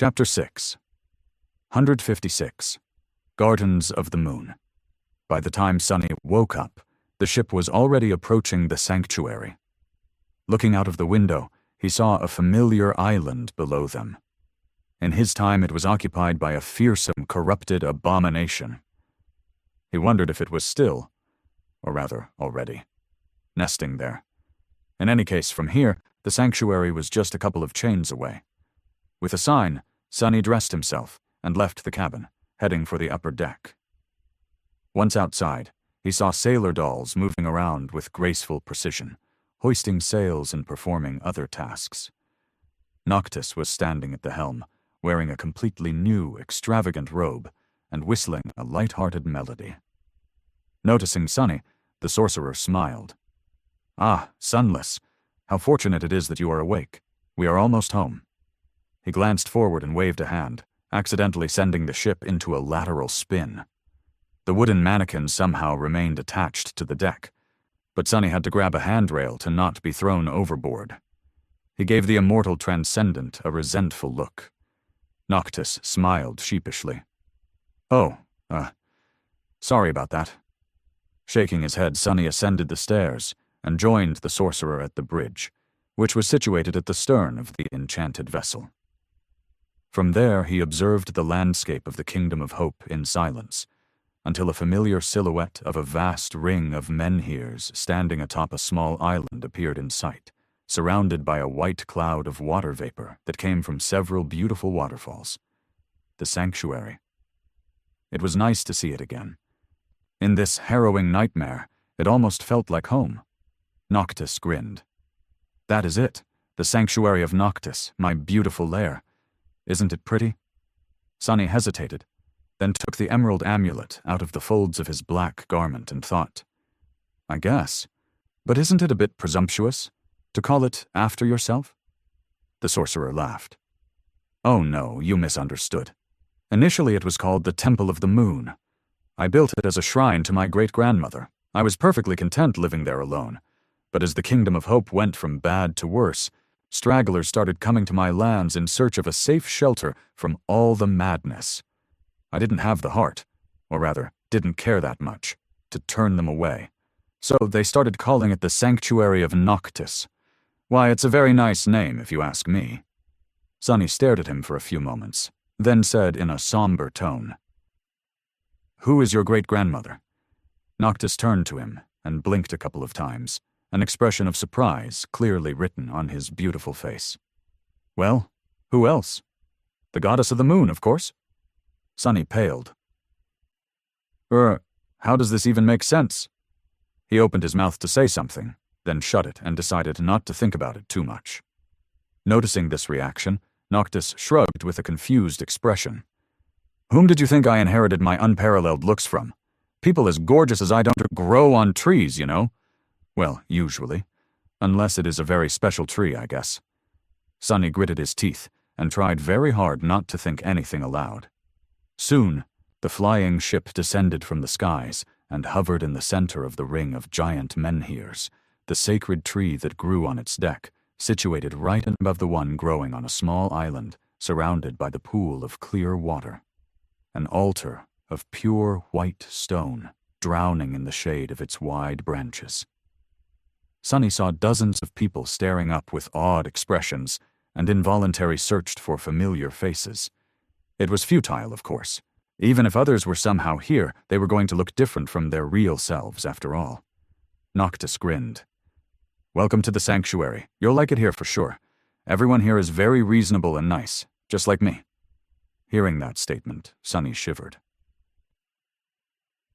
Chapter 6. 156. Gardens of the Moon. By the time Sunny woke up, the ship was already approaching the sanctuary. Looking out of the window, he saw a familiar island below them. In his time, it was occupied by a fearsome, corrupted abomination. He wondered if it was still, or rather, already, nesting there. In any case, from here, the sanctuary was just a couple of chains away. With a sign, Sunny dressed himself and left the cabin, heading for the upper deck. Once outside, he saw sailor dolls moving around with graceful precision, hoisting sails and performing other tasks. Noctis was standing at the helm, wearing a completely new, extravagant robe and whistling a light-hearted melody. Noticing Sunny, the sorcerer smiled. "Ah, Sunless, how fortunate it is that you are awake. We are almost home." He glanced forward and waved a hand, accidentally sending the ship into a lateral spin. The wooden mannequin somehow remained attached to the deck, but Sunny had to grab a handrail to not be thrown overboard. He gave the immortal transcendent a resentful look. Noctis smiled sheepishly. "Oh, sorry about that." Shaking his head, Sunny ascended the stairs and joined the sorcerer at the bridge, which was situated at the stern of the enchanted vessel. From there, he observed the landscape of the Kingdom of Hope in silence, until a familiar silhouette of a vast ring of menhirs standing atop a small island appeared in sight, surrounded by a white cloud of water vapor that came from several beautiful waterfalls. The sanctuary. It was nice to see it again. In this harrowing nightmare, it almost felt like home. Noctis grinned. "That is it, the sanctuary of Noctis, my beautiful lair. Isn't it pretty?" Sunny hesitated, then took the emerald amulet out of the folds of his black garment and thought, "I guess, but isn't it a bit presumptuous to call it after yourself?" The sorcerer laughed. "Oh no, you misunderstood. Initially it was called the Temple of the Moon. I built it as a shrine to my great-grandmother. I was perfectly content living there alone, but as the Kingdom of Hope went from bad to worse, stragglers started coming to my lands in search of a safe shelter from all the madness. I didn't have the heart, or rather, didn't care that much, to turn them away. So they started calling it the Sanctuary of Noctis. Why, it's a very nice name, if you ask me." Sunny stared at him for a few moments, then said in a somber tone, "Who is your great-grandmother?" Noctis turned to him and blinked a couple of times, an expression of surprise clearly written on his beautiful face. "Well, who else? The goddess of the moon, of course." Sunny paled. How does this even make sense?" He opened his mouth to say something, then shut it and decided not to think about it too much. Noticing this reaction, Noctis shrugged with a confused expression. "Whom did you think I inherited my unparalleled looks from? People as gorgeous as I don't grow on trees, you know. Well, usually. Unless it is a very special tree, I guess." Sunny gritted his teeth and tried very hard not to think anything aloud. Soon, the flying ship descended from the skies and hovered in the center of the ring of giant menhirs, the sacred tree that grew on its deck, situated right above the one growing on a small island surrounded by the pool of clear water. An altar of pure white stone, drowning in the shade of its wide branches. Sunny saw dozens of people staring up with awed expressions and involuntarily searched for familiar faces. It was futile, of course. Even if others were somehow here, they were going to look different from their real selves, after all. Noctis grinned. "Welcome to the sanctuary. You'll like it here for sure. Everyone here is very reasonable and nice, just like me." Hearing that statement, Sunny shivered.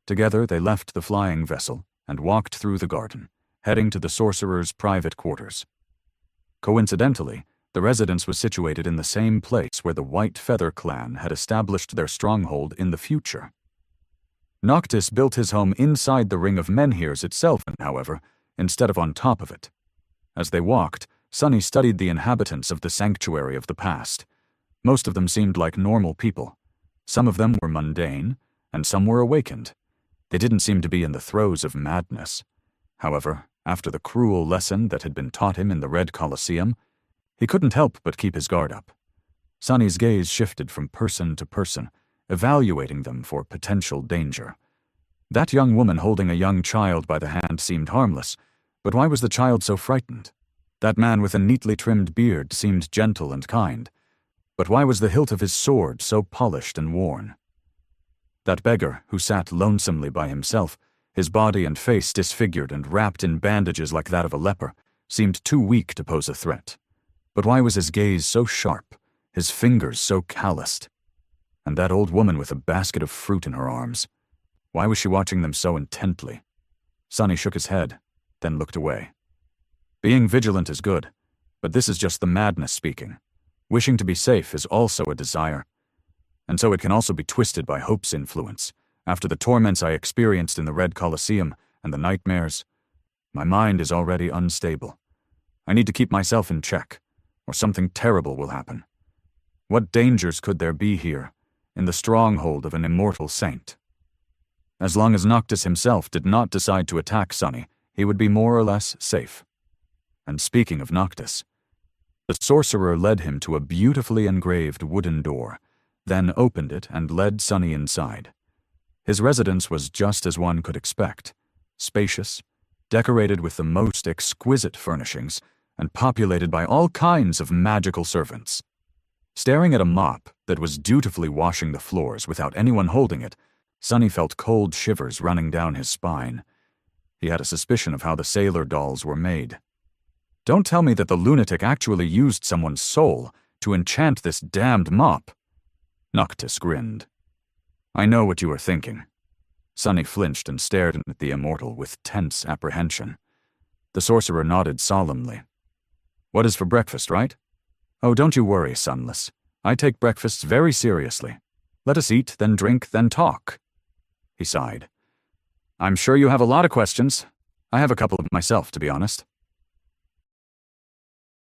Together they left the flying vessel and walked through the garden, heading to the sorcerer's private quarters. Coincidentally, the residence was situated in the same place where the White Feather clan had established their stronghold in the future. Noctis built his home inside the ring of menhirs itself, however, instead of on top of it. As they walked, Sunny studied the inhabitants of the sanctuary of the past. Most of them seemed like normal people. Some of them were mundane, and some were awakened. They didn't seem to be in the throes of madness. However, after the cruel lesson that had been taught him in the Red Colosseum, he couldn't help but keep his guard up. Sonny's gaze shifted from person to person, evaluating them for potential danger. That young woman holding a young child by the hand seemed harmless, but why was the child so frightened? That man with a neatly trimmed beard seemed gentle and kind, but why was the hilt of his sword so polished and worn? That beggar, who sat lonesomely by himself, his body and face disfigured and wrapped in bandages like that of a leper, seemed too weak to pose a threat. But why was his gaze so sharp, his fingers so calloused? And that old woman with a basket of fruit in her arms, why was she watching them so intently? Sonny shook his head, then looked away. Being vigilant is good, but this is just the madness speaking. Wishing to be safe is also a desire. And so it can also be twisted by hope's influence. After the torments I experienced in the Red Colosseum and the nightmares, my mind is already unstable. I need to keep myself in check, or something terrible will happen. What dangers could there be here, in the stronghold of an immortal saint? As long as Noctis himself did not decide to attack Sonny, he would be more or less safe. And speaking of Noctis, the sorcerer led him to a beautifully engraved wooden door, then opened it and led Sonny inside. His residence was just as one could expect, spacious, decorated with the most exquisite furnishings, and populated by all kinds of magical servants. Staring at a mop that was dutifully washing the floors without anyone holding it, Sonny felt cold shivers running down his spine. He had a suspicion of how the sailor dolls were made. Don't tell me that the lunatic actually used someone's soul to enchant this damned mop. Noctis grinned. I know what you are thinking. Sonny flinched and stared at the immortal with tense apprehension. The sorcerer nodded solemnly. What is for breakfast, right? Oh, don't you worry, Sunless. I take breakfasts very seriously. Let us eat, then drink, then talk. He sighed. I'm sure you have a lot of questions. I have a couple of myself, to be honest.